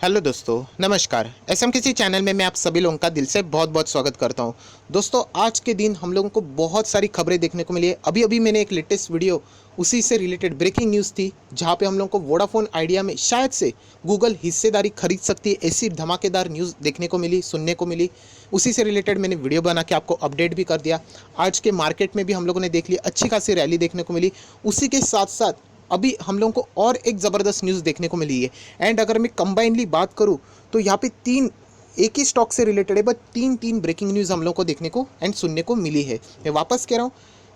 Hello दोस्तों, नमस्कार। SMKC channel में मैं आप सभी लोगों का दिल से बहुत बहुत स्वागत करता हूं। दोस्तों, आज के दिन हम लोगों को बहुत सारी खबरें देखने को मिली है। अभी अभी मैंने एक लेटेस्ट वीडियो उसी से रिलेटेड ब्रेकिंग न्यूज़ थी, जहां पे हम लोगों को वोडाफोन आइडिया में शायद से गूगल हिस्सेदारी खरीद सकती है, ऐसी धमाकेदार न्यूज़ देखने को मिली, सुनने को मिली। उसी से रिलेटेड मैंने वीडियो बना के आपको अपडेट भी कर दिया। आज के मार्केट में भी हम लोगों ने देख लिया, अच्छी खासी रैली देखने को मिली। उसी के साथ साथ अभी हम लोगों को और एक ज़बरदस्त न्यूज़ देखने को मिली है। एंड अगर मैं कंबाइनली बात करूं तो यहाँ पे तीन एक ही स्टॉक से रिलेटेड है, बट तीन तीन ब्रेकिंग न्यूज़ हम लोग को देखने को एंड सुनने को मिली है। मैं वापस कह रहा हूँ,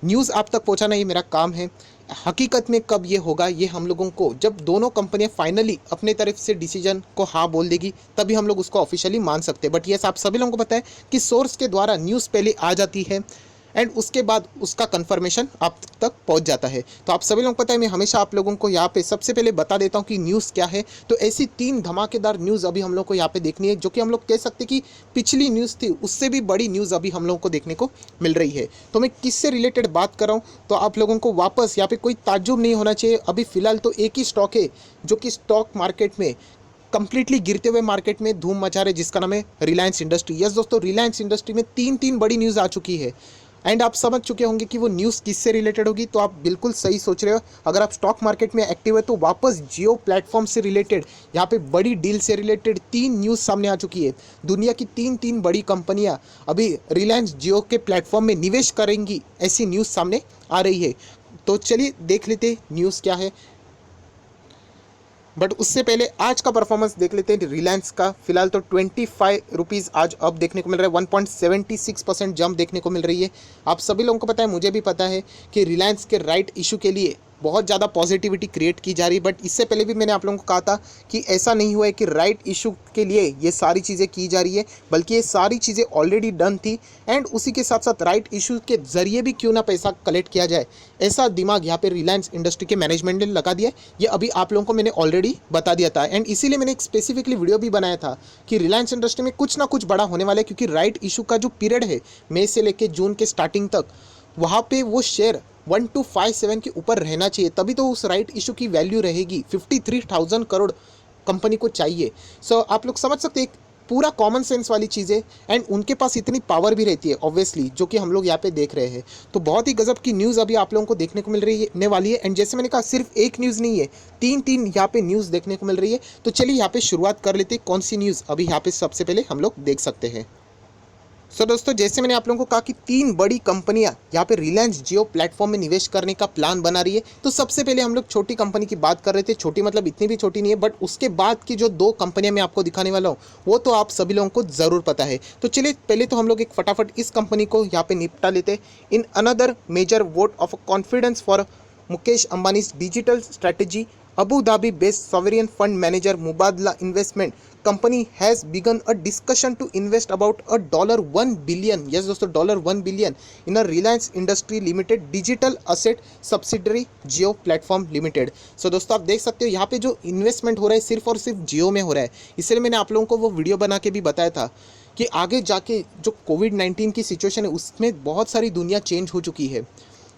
न्यूज़ आप तक पहुँचाना ये मेरा काम है। हकीकत में कब ये होगा, ये हम लोगों को जब दोनों कंपनियां फाइनली अपने तरफ से डिसीजन को हाँ बोल देगी, तभी हम लोग उसको ऑफिशियली मान सकते हैं। बट ये आप सभी लोगों को पता है कि सोर्स के द्वारा न्यूज़ पहले आ जाती है एंड उसके बाद उसका कंफर्मेशन आप तक पहुंच जाता है। तो आप सभी लोग पता है, मैं हमेशा आप लोगों को यहाँ पे सबसे पहले बता देता हूँ कि न्यूज़ क्या है। तो ऐसी तीन धमाकेदार न्यूज़ अभी हम लोग को यहाँ पे देखनी है, जो कि हम लोग कह सकते हैं कि पिछली न्यूज़ थी उससे भी बड़ी न्यूज़ अभी हम लोगों को देखने को मिल रही है। तो मैं किससे रिलेटेड बात कर रहा हूँ, तो आप लोगों को वापस यहाँ पे कोई ताज्जुब नहीं होना चाहिए। अभी फिलहाल तो एक ही स्टॉक है जो कि स्टॉक मार्केट में कंप्लीटली गिरते हुए मार्केट में धूम मचा रहे, जिसका नाम है रिलायंस इंडस्ट्री। यस दोस्तों, रिलायंस इंडस्ट्री में तीन तीन बड़ी न्यूज़ आ चुकी है। एंड आप समझ चुके होंगे कि वो न्यूज़ किससे रिलेटेड होगी, तो आप बिल्कुल सही सोच रहे हो। अगर आप स्टॉक मार्केट में एक्टिव है तो वापस जियो प्लेटफॉर्म से रिलेटेड, यहाँ पे बड़ी डील से रिलेटेड तीन न्यूज़ सामने आ चुकी है। दुनिया की तीन तीन बड़ी कंपनियां अभी रिलायंस जियो के प्लेटफॉर्म में निवेश करेंगी, ऐसी न्यूज़ सामने आ रही है। तो चलिए देख लेते न्यूज़ क्या है। बट उससे पहले आज का परफॉर्मेंस देख लेते हैं रिलायंस का। फिलहाल तो 25 रुपीज़ आज अब देखने को मिल रहा है, 1.76% जंप देखने को मिल रही है। आप सभी लोगों को पता है, मुझे भी पता है कि रिलायंस के राइट इशू के लिए बहुत ज़्यादा पॉजिटिविटी क्रिएट की जा रही है। बट इससे पहले भी मैंने आप लोगों को कहा था कि ऐसा नहीं हुआ है कि राइट इशू के लिए ये सारी चीज़ें की जा रही है, बल्कि ये सारी चीज़ें ऑलरेडी डन थी। एंड उसी के साथ साथ राइट इशू के जरिए भी क्यों ना पैसा कलेक्ट किया जाए, ऐसा दिमाग यहाँ पे रिलायंस इंडस्ट्री के मैनेजमेंट ने लगा दिया है। ये अभी आप लोगों को मैंने ऑलरेडी बता दिया था, एंड इसीलिए मैंने एक स्पेसिफिकली वीडियो भी बनाया था कि रिलायंस इंडस्ट्री में कुछ ना कुछ बड़ा होने वाला है। क्योंकि राइट इशू का जो पीरियड है, मई से लेकर जून के स्टार्टिंग तक, वहाँ पे वो शेयर 1257 के ऊपर रहना चाहिए, तभी तो उस राइट इशू की वैल्यू रहेगी। 53,000 करोड़ कंपनी को चाहिए। सो आप लोग समझ सकते हैं, पूरा कॉमन सेंस वाली चीज़ें। एंड उनके पास इतनी पावर भी रहती है ऑब्वियसली, जो कि हम लोग यहाँ पे देख रहे हैं। तो बहुत ही गजब की न्यूज़ अभी आप लोगों को देखने को मिल रही है ने वाली है। एंड जैसे मैंने कहा, सिर्फ एक न्यूज़ नहीं है, तीन तीन यहाँ पे न्यूज़ देखने को मिल रही है। तो चलिए यहाँ पे शुरुआत कर लेते हैं, कौन सी न्यूज़ अभी यहाँ पे सबसे पहले हम लोग देख सकते हैं। दोस्तों, जैसे मैंने आप लोगों को कहा कि तीन बड़ी कंपनियां यहाँ पे रिलायंस जियो प्लेटफॉर्म में निवेश करने का प्लान बना रही है। तो सबसे पहले हम लोग छोटी कंपनी की बात कर रहे थे। छोटी मतलब इतनी भी छोटी नहीं है, बट उसके बाद की जो दो कंपनियां मैं आपको दिखाने वाला हूँ, वो तो आप सभी लोगों को ज़रूर पता है। तो चलिए पहले तो हम लोग एक फटाफट इस कंपनी को यहाँ पे निपटा लेते। In another major vote of confidence for Mukesh Ambani's digital strategy, Abu Dhabi based sovereign fund manager Mubadala Investment Company has begun a discussion to invest about $1 billion, yes दोस्तों, $1 billion in a Reliance Industry Limited digital asset subsidiary Jio Platform Limited। सो दोस्तों, आप देख सकते हो यहाँ पे जो investment हो रहा है सिर्फ और सिर्फ जियो में हो रहा है। इसलिए मैंने आप लोगों को वो वीडियो बना के भी बताया था कि आगे जाके जो कोविड-19 की सिचुएशन है, उसमें बहुत सारी दुनिया चेंज हो चुकी है।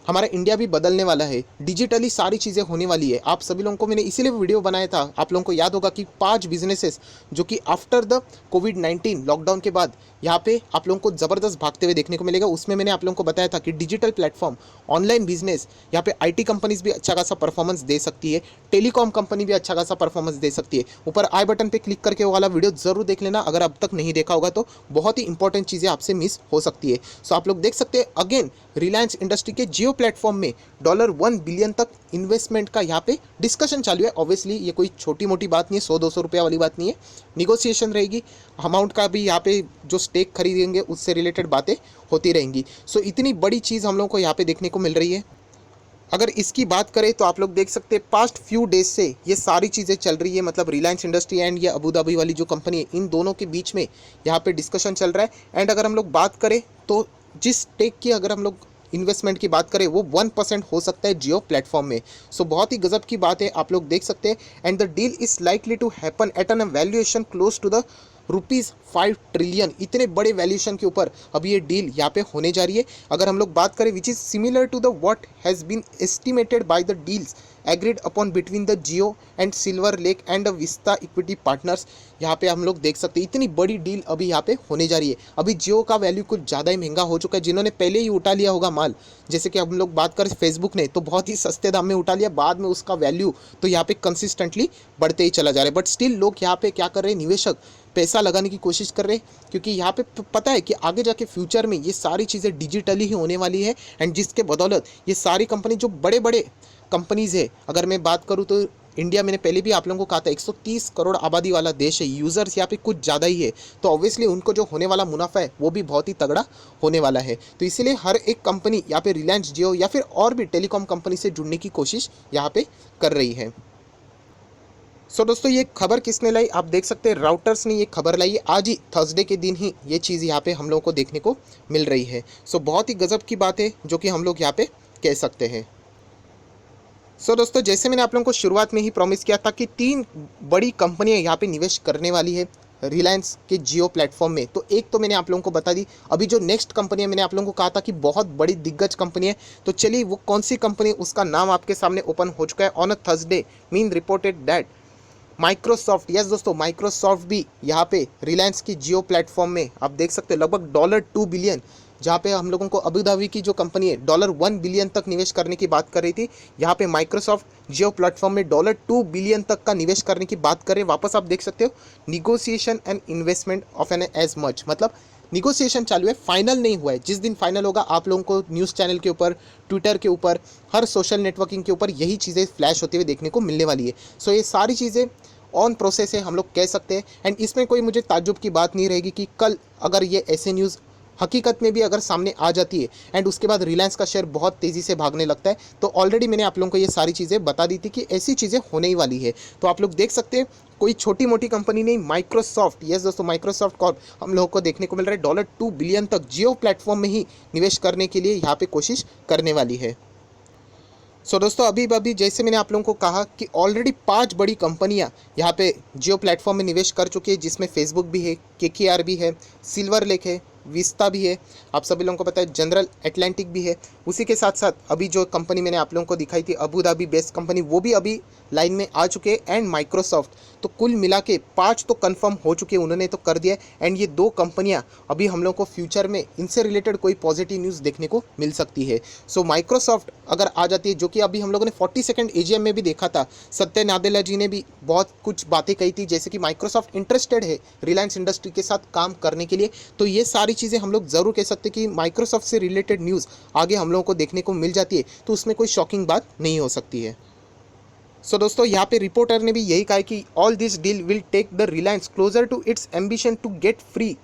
हमारा इंडिया भी बदलने वाला है, डिजिटली सारी चीज़ें होने वाली है। आप सभी लोगों को मैंने इसीलिए वीडियो बनाया था। आप लोगों को याद होगा कि 5 बिजनेसेस जो कि आफ्टर द कोविड-19 लॉकडाउन के बाद यहाँ पे आप लोगों को ज़बरदस्त भागते हुए देखने को मिलेगा। उसमें मैंने आप लोगों को बताया था कि डिजिटल प्लेटफॉर्म, ऑनलाइन बिजनेस, यहाँ पे आईटी कंपनीज भी अच्छा खासा परफॉर्मेंस दे सकती है, टेलीकॉम कंपनी भी अच्छा खासा परफॉर्मेंस दे सकती है। ऊपर आई बटन पे क्लिक करके वो वाला वीडियो जरूर देख लेना, अगर अब तक नहीं देखा होगा तो बहुत ही इंपॉर्टेंट चीज़ें आपसे मिस हो सकती है। सो आप लोग देख सकते हैं, अगेन रिलायंस इंडस्ट्री के जियो प्लेटफॉर्म में $1 बिलियन तक इन्वेस्टमेंट का यहाँ पे डिस्कशन चालू है। ऑब्वियसली ये कोई छोटी मोटी बात नहीं है, 100-200 रुपया वाली बात नहीं है। निगोसिएशन रहेगी, अमाउंट का भी यहाँ पे जो स्टेक खरीदेंगे उससे रिलेटेड बातें होती रहेंगी। सो इतनी बड़ी चीज़ हम लोगों को यहाँ पे देखने को मिल रही है। अगर इसकी बात करें तो आप लोग देख सकते हैं, पास्ट फ्यू डेज से ये सारी चीज़ें चल रही है। मतलब रिलायंस इंडस्ट्री एंड ये अबू धाबी वाली जो कंपनी है, इन दोनों के बीच में यहाँ पे डिस्कशन चल रहा है। एंड अगर हम लोग बात करें तो जिस स्टेक की अगर हम लोग इन्वेस्टमेंट की बात करें, वो 1% हो सकता है जियो प्लेटफॉर्म में। सो बहुत ही गजब की बात है, आप लोग देख सकते हैं। And the deal is likely to happen at an valuation close to the ₹5 trillion. इतने बड़े वैल्यूएशन के ऊपर अभी ये डील यहाँ पे होने जा रही है। अगर हम लोग बात करें, which is similar to the what has been estimated by the deals agreed upon between the Jio and Silver Lake and Vista Equity Partners. यहाँ पे हम लोग देख सकते हैं इतनी बड़ी डील अभी यहाँ पे होने जा रही है। अभी जियो का वैल्यू कुछ ज़्यादा ही महंगा हो चुका है, जिन्होंने पहले ही उठा लिया होगा माल, जैसे कि हम लोग बात करें फेसबुक ने तो बहुत ही सस्ते दाम में उठा लिया, बाद में उसका वैल्यू तो यहाँ पे कंसिस्टेंटली बढ़ते ही चला जा रहा है। बट स्टिल लोग यहाँ पे क्या कर रहे हैं, निवेशक पैसा लगाने की कोशिश कर रहे हैं, क्योंकि यहाँ पे पता है कि आगे जाके फ्यूचर में ये सारी चीज़ें डिजिटली ही होने वाली है। एंड जिसके बदौलत ये सारी कंपनी जो बड़े बड़े कंपनीज़ है, अगर मैं बात करूँ तो इंडिया, मैंने पहले भी आप लोगों को कहा था 130 करोड़ आबादी वाला देश है, यूज़र्स यहाँ पे कुछ ज़्यादा ही है, तो ऑब्वियसली उनको जो होने वाला मुनाफा है वो भी बहुत ही तगड़ा होने वाला है। तो इसीलिए हर एक कंपनी यहाँ पे रिलायंस जियो या फिर और भी टेलीकॉम कंपनी से जुड़ने की कोशिश यहाँ पे कर रही है। सो दोस्तों ये खबर किसने लाई, आप देख सकते हैं राउटर्स ने ये खबर लाई है। आज ही थर्सडे के दिन ही ये चीज़ यहाँ पे हम लोगों को देखने को मिल रही है। सो बहुत ही गजब की बात है जो कि हम लोग यहाँ पे कह सकते हैं। सो दोस्तों जैसे मैंने आप लोगों को शुरुआत में ही प्रॉमिस किया था कि 3 बड़ी कंपनियां यहाँ पे निवेश करने वाली है रिलायंस के जियो प्लेटफॉर्म में। तो एक तो मैंने आप लोगों को बता दी, अभी जो नेक्स्ट कंपनी है मैंने आप लोगों को कहा था कि बहुत बड़ी दिग्गज कंपनी है, तो चलिए वो कौन सी कंपनी, उसका नाम आपके सामने ओपन हो चुका है। On a Thursday mean reported that Microsoft, yes दोस्तों माइक्रोसॉफ्ट भी यहाँ पे रिलायंस की जियो प्लेटफॉर्म में आप देख सकते हैं लगभग $2 बिलियन, जहाँ पे हम लोगों को अबू धाबी की जो कंपनी है $1 बिलियन तक निवेश करने की बात कर रही थी, यहाँ पे माइक्रोसॉफ्ट जियो प्लेटफॉर्म में $2 बिलियन तक का निवेश करने की बात कर रहे हैं। वापस आप देख सकते हो negotiation and investment of an as much, मतलब निगोसिएशन चालू है, फाइनल नहीं हुआ है। जिस दिन फाइनल होगा आप लोगों को न्यूज़ चैनल के ऊपर, ट्विटर के ऊपर, हर सोशल नेटवर्किंग के ऊपर यही चीज़ें फ्लैश होते हुए देखने को मिलने वाली है। सो ये सारी चीज़ें ऑन प्रोसेस है, हम लोग कह सकते हैं। एंड इसमें कोई मुझे ताज्जुब की बात नहीं रहेगी कि कल अगर ये ऐसे न्यूज़ हकीकत में भी अगर सामने आ जाती है एंड उसके बाद रिलायंस का शेयर बहुत तेज़ी से भागने लगता है, तो ऑलरेडी मैंने आप लोगों को ये सारी चीज़ें बता दी थी कि ऐसी चीज़ें होने ही वाली है। तो आप लोग देख सकते हैं कोई छोटी मोटी कंपनी नहीं, माइक्रोसॉफ्ट, यस दोस्तों माइक्रोसॉफ्ट कॉर्प हम लोगों को देखने को मिल रहा है $2 बिलियन तक जियो प्लेटफॉर्म में ही निवेश करने के लिए यहाँ पे कोशिश करने वाली है। सो दोस्तों अभी जैसे मैंने आप लोगों को कहा कि ऑलरेडी 5 बड़ी कंपनियां यहाँ पे जियो प्लेटफॉर्म में निवेश कर चुकी है, जिसमें फेसबुक भी है, केकेआर भी है, सिल्वर लेक है, विस्ता भी है, आप सभी लोगों को पता है जनरल एटलांटिक भी है। उसी के साथ साथ अभी जो कंपनी मैंने आप लोगों को दिखाई थी अबू धाबी बेस्ड कंपनी, वो भी अभी लाइन में आ चुके हैं, एंड माइक्रोसॉफ्ट। तो कुल मिला के 5 तो कंफर्म हो चुके हैं, उन्होंने तो कर दिया। एंड ये 2 कंपनियां अभी हम लोग को फ्यूचर में इनसे रिलेटेड कोई पॉजिटिव न्यूज़ देखने को मिल सकती है। सो माइक्रोसॉफ्ट अगर आ जाती है, जो कि अभी हम लोगों ने 42nd AGM में भी देखा था, सत्य नादेला जी ने भी बहुत कुछ बातें कही थी, जैसे कि माइक्रोसॉफ्ट इंटरेस्टेड है रिलायंस इंडस्ट्री के साथ काम करने के लिए। तो ये सारी चीज़ें हम लोग ज़रूर कह सकते हैं कि माइक्रोसॉफ्ट से रिलेटेड न्यूज़ आगे हम लोगों को देखने को मिल जाती है, तो उसमें कोई शॉकिंग बात नहीं हो सकती है। सो दोस्तों यहाँ पे रिपोर्टर ने भी यही कहा कि all this deal will take the Reliance closer to its ambition to get free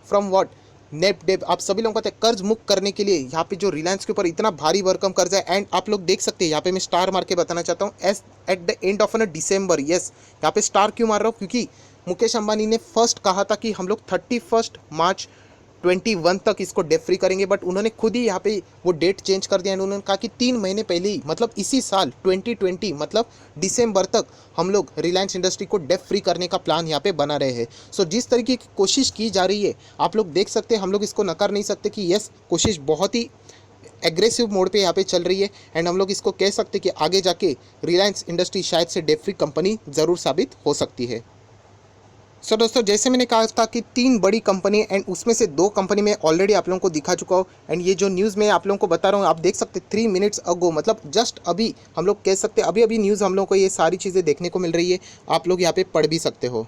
from what net debt. आप सभी लोगों को पता है कर्ज मुक्त करने के लिए यहाँ पे जो रिलायंस के ऊपर इतना भारी भरकम कर्ज है। एंड आप लोग देख सकते हैं यहाँ पे मैं स्टार मार के बताना चाहता हूँ, S at the end of December, yes यहाँ पे स्टार क्यों मार रहा हूँ, क्योंकि मुकेश अंबानी ने फर्स्ट कहा था कि हम लोग 31 मार्च 21 तक इसको डेट फ्री करेंगे, बट उन्होंने खुद ही यहाँ पे वो डेट चेंज कर दिया। उन्होंने कहा कि 3 महीने पहले ही, मतलब इसी साल 2020 मतलब दिसंबर तक हम लोग रिलायंस इंडस्ट्री को डेट फ्री करने का प्लान यहाँ पे बना रहे हैं। सो जिस तरीके की कोशिश की जा रही है आप लोग देख सकते हैं, हम लोग इसको नकार नहीं सकते कि यस कोशिश बहुत ही एग्रेसिव मोड पे यहाँ पे चल रही है। एंड हम लोग इसको कह सकते हैं कि आगे जाके रिलायंस इंडस्ट्री शायद से डेट फ्री कंपनी ज़रूर साबित हो सकती है। सो दोस्तों जैसे मैंने कहा था कि 3 बड़ी कंपनी एंड उसमें से 2 कंपनी में ऑलरेडी आप लोगों को दिखा चुका हूँ। एंड ये जो न्यूज़ मैं आप लोगों को बता रहा हूँ आप देख सकते 3 मिनट्स अगो, मतलब जस्ट अभी हम लोग कह सकते अभी न्यूज़ हम लोगों को ये सारी चीज़ें देखने को मिल रही है, आप लोग यहाँ पे पढ़ भी सकते हो।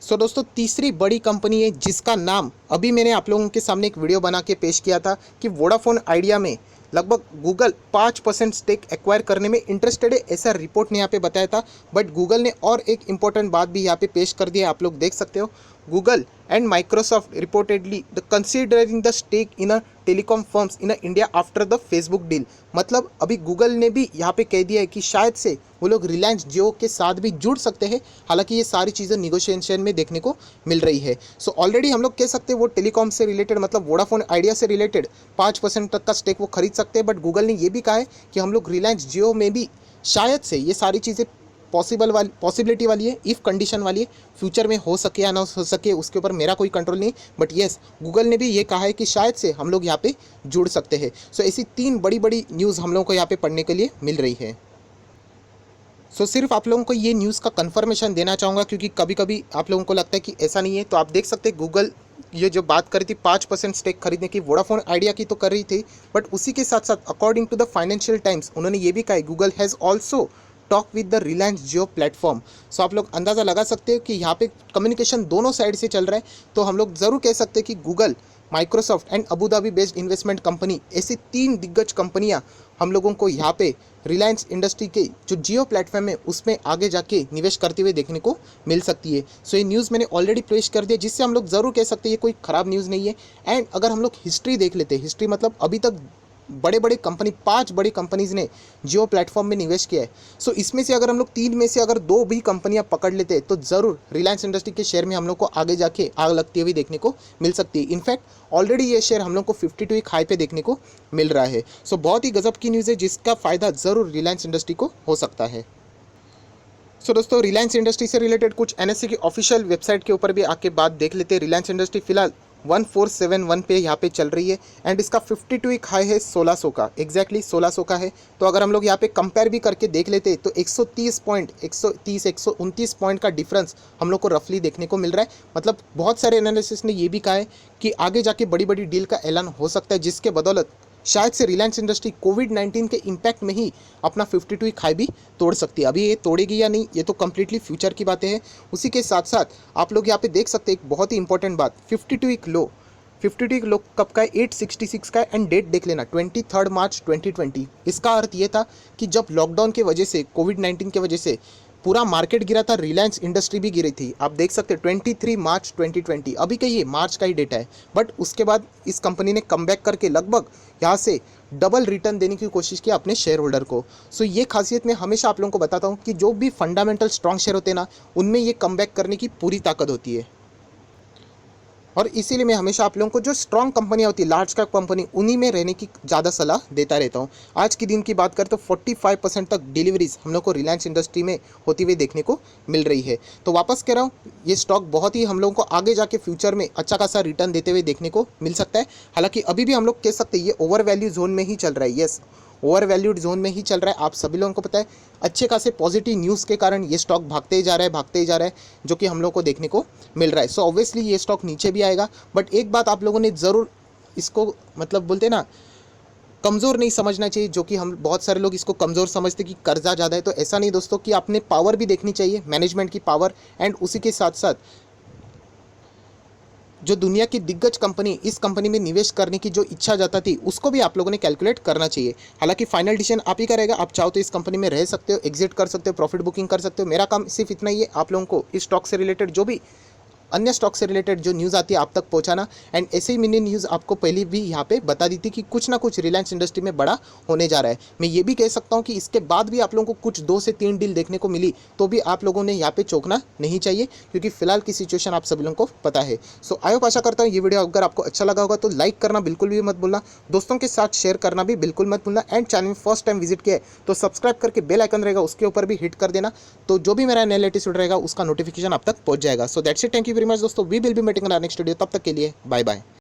सो दोस्तों तीसरी बड़ी कंपनी है जिसका नाम अभी मैंने आप लोगों के सामने एक वीडियो बना के पेश किया था कि वोडाफोन आइडिया में लगभग गूगल 5% स्टेक एक्वायर करने में इंटरेस्टेड है, ऐसा रिपोर्ट ने यहाँ पे बताया था। बट गूगल ने और एक इम्पॉर्टेंट बात भी यहाँ पे पेश कर दी है, आप लोग देख सकते हो। Google and Microsoft reportedly the considering the stake in a telecom firms in India after the Facebook deal. मतलब अभी गूगल ने भी यहाँ पे कह दिया है कि शायद से वो लोग रिलायंस जियो के साथ भी जुड़ सकते हैं। हालांकि ये सारी चीज़ें निगोशिएशन में देखने को मिल रही है। सो ऑलरेडी हम लोग कह सकते हैं वो टेलीकॉम से रिलेटेड, मतलब वोडाफोन आइडिया से रिलेटेड 5% तक का स्टेक वो खरीद सकते हैं। बट गूगल ने ये भी कहा है कि हम लोग रिलायंस जियो में भी शायद से ये सारी चीज़ें पॉसिबिलिटी वाली है, इफ़ कंडीशन वाली है। फ्यूचर में हो सके या ना हो सके उसके ऊपर मेरा कोई कंट्रोल नहीं, बट येस गूगल ने भी ये कहा है कि शायद से हम लोग यहाँ पे जुड़ सकते हैं। सो ऐसी 3 बड़ी बड़ी न्यूज़ हम लोगों को यहाँ पे पढ़ने के लिए मिल रही है। सिर्फ आप लोगों को ये न्यूज़ का कंफर्मेशन देना चाहूँगा, क्योंकि कभी कभी आप लोगों को लगता है कि ऐसा नहीं है। तो आप देख सकते हैं गूगल ये जो बात करी थी 5% स्टेक खरीदने की, वोडाफोन आइडिया की तो कर रही थी, बट उसी के साथ साथ according to the Financial Times उन्होंने ये भी कहा है Google has also talk with the Reliance Jio platform. सो आप लोग अंदाज़ा लगा सकते हो कि यहाँ पे कम्युनिकेशन दोनों साइड से चल रहा है। तो हम लोग ज़रूर कह सकते हैं कि Google, Microsoft and Abu Dhabi based investment company, ऐसी 3 दिग्गज कंपनियां हम लोगों को यहाँ पे रिलायंस इंडस्ट्री के जो जियो प्लेटफॉर्म है उसमें आगे जाके निवेश करते हुए देखने को मिल सकती है। सो ये न्यूज़ मैंने ऑलरेडी पेश कर दिया, जिससे हम लोग ज़रूर कह सकते हैं ये कोई ख़राब न्यूज़ नहीं है। एंड अगर हम लोग हिस्ट्री देख लेते हैं, हिस्ट्री मतलब अभी तक बड़े बड़े कंपनी 5 बड़ी कंपनीज़ ने जियो प्लेटफॉर्म में निवेश किया है। सो इसमें से अगर हम लोग 3 में से अगर 2 भी कंपनियां पकड़ लेते हैं तो ज़रूर रिलायंस इंडस्ट्री के शेयर में हम लोग को आगे जाके आग लगती हुई देखने को मिल सकती है। इनफैक्ट ऑलरेडी ये शेयर हम लोग को 52 वीक हाई पे देखने को मिल रहा है। सो बहुत ही गजब की न्यूज़ है, जिसका फ़ायदा ज़रूर रिलायंस इंडस्ट्री को हो सकता है। दोस्तों रिलायंस इंडस्ट्री से रिलेटेड कुछ एनएससी की ऑफिशियल वेबसाइट के ऊपर भी आके बात देख लेते हैं। रिलायंस इंडस्ट्री फिलहाल 1471 पे यहाँ पे चल रही है एंड इसका 52 वीक हाई है 1600 का, एग्जैक्टली 1600 का है। तो अगर हम लोग यहाँ पे कंपेयर भी करके देख लेते तो 129 पॉइंट का डिफरेंस हम लोग को रफली देखने को मिल रहा है। मतलब बहुत सारे एनालिसिस ने ये भी कहा है कि आगे जाके बड़ी बड़ी डील का ऐलान हो सकता है, जिसके बदौलत शायद से रिलायंस इंडस्ट्री कोविड-19 के इम्पैक्ट में ही अपना 52 वीक हाई भी तोड़ सकती है। अभी ये तोड़ेगी या नहीं ये तो कम्प्लीटली फ्यूचर की बातें हैं। उसी के साथ साथ आप लोग यहाँ पे देख सकते हैं एक बहुत ही इंपॉर्टेंट बात, 52 वीक लो कब का है, 866 का है। एंड डेट देख लेना 23 मार्च 2020। इसका अर्थ ये था कि जब लॉकडाउन के वजह से, कोविड-19 की वजह से पूरा मार्केट गिरा था, रिलायंस इंडस्ट्री भी गिरी थी। आप देख सकते हैं 23 मार्च 2020, अभी का ये मार्च का ही डेटा है। बट उसके बाद इस कंपनी ने कमबैक करके लगभग यहाँ से डबल रिटर्न देने की कोशिश की अपने शेयर होल्डर को। सो ये खासियत मैं हमेशा आप लोगों को बताता हूँ कि जो भी फंडामेंटल स्ट्रॉन्ग शेयर होते हैं ना, उनमें ये कमबैक करने की पूरी ताकत होती है। और इसीलिए मैं हमेशा आप लोगों को जो स्ट्रॉन्ग कंपनियां होती है, लार्ज कैप कंपनी, उन्हीं में रहने की ज़्यादा सलाह देता रहता हूँ। आज के दिन की बात करें तो 45% तक डिलीवरीज हम लोग को रिलायंस इंडस्ट्री में होती हुई देखने को मिल रही है। तो वापस कह रहा हूँ, ये स्टॉक बहुत ही हम लोगों को आगे जाके फ्यूचर में अच्छा खासा रिटर्न देते हुए देखने को मिल सकता है। हालांकि अभी भी हम लोग कह सकते हैं ये ओवर वैल्यू जोन में ही चल रहा है। येस, ओवर वैल्यूड जोन में ही चल रहा है। आप सभी लोगों को पता है अच्छे खासे पॉजिटिव न्यूज़ के कारण ये स्टॉक भागते ही जा रहा है, जो कि हम लोग को देखने को मिल रहा है। सो ऑब्वियसली ये स्टॉक नीचे भी आएगा, बट एक बात आप लोगों ने ज़रूर इसको मतलब बोलते ना कमज़ोर नहीं समझना चाहिए, जो कि हम बहुत सारे लोग इसको कमज़ोर समझते कि कर्जा ज़्यादा है। तो ऐसा नहीं दोस्तों, कि आपने पावर भी देखनी चाहिए, मैनेजमेंट की पावर, एंड उसी के साथ साथ जो दुनिया की दिग्गज कंपनी इस कंपनी में निवेश करने की जो इच्छा जाता थी, उसको भी आप लोगों ने कैलकुलेट करना चाहिए। हालांकि फाइनल डिसीजन आप ही का रहेगा। आप चाहो तो इस कंपनी में रह सकते हो, एग्जिट कर सकते हो, प्रॉफिट बुकिंग कर सकते हो। मेरा काम सिर्फ इतना ही है, आप लोगों को इस स्टॉक से रिलेटेड जो भी अन्य स्टॉक से रिलेटेड जो न्यूज़ आती है आप तक पहुंचाना। एंड ऐसे ही मैंने न्यूज़ आपको पहले भी यहाँ पे बता दी थी कि कुछ ना कुछ रिलायंस इंडस्ट्री में बड़ा होने जा रहा है। मैं ये भी कह सकता हूँ कि इसके बाद भी आप लोगों को कुछ 2 से 3 डील देखने को मिली तो भी आप लोगों ने यहाँ पे चौंकना नहीं चाहिए, क्योंकि फिलहाल की सिचुएशन आप सभी लोगों को पता है। सो आई होप, आशा करता हूँ ये वीडियो अगर आपको अच्छा लगा होगा तो लाइक करना बिल्कुल भी मत भूलना, दोस्तों के साथ शेयर करना भी बिल्कुल मत भूलना। एंड चैनल में फर्स्ट टाइम विजिट किया है तो सब्सक्राइब करके बेल आइकन रहेगा उसके ऊपर भी हिट कर देना, तो जो भी मेरा नया लेटेस्ट वीडियो रहेगा उसका नोटिफिकेशन आप तक पहुंच जाएगा। So that's it, thank you very much दोस्तों, we will be meeting in our next video. तब तक के लिए बाय बाय।